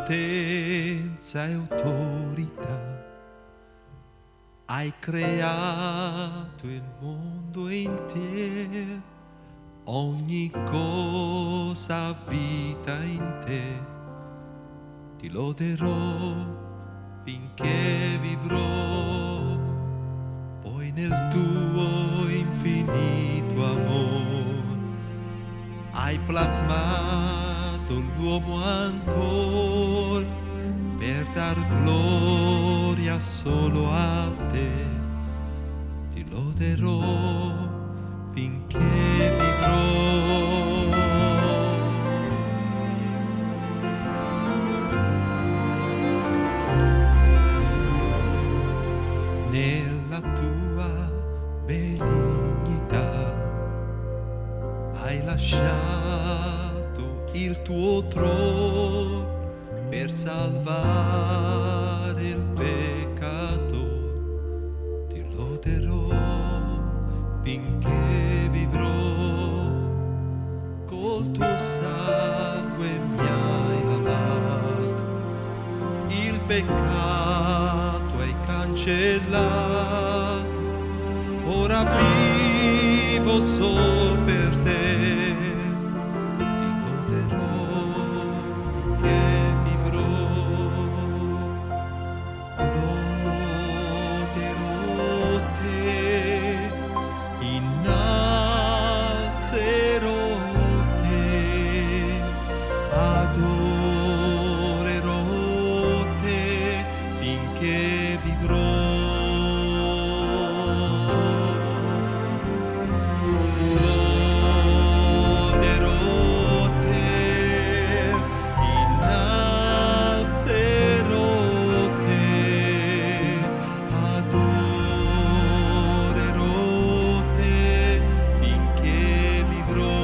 potenza e autorità. Hai creato il mondo intero, ogni cosa ha vita in te. Ti loderò finché vivrò, poi nel tuo infinito amore hai plasmato l'uomo ancora per dar gloria solo a te. Ti loderò finché vivrò. Nella tua benignità hai lasciato il tuo trono per salvare il peccato. Ti loderò finché vivrò, col tuo sangue mi hai lavato, il peccato hai cancellato, ora vivo sol per te. Ti loderò finché vivrò, loderò te, innalzerò te, adorerò te finché vivrò. Loderò te, innalzerò te, adorerò te finché vivrò.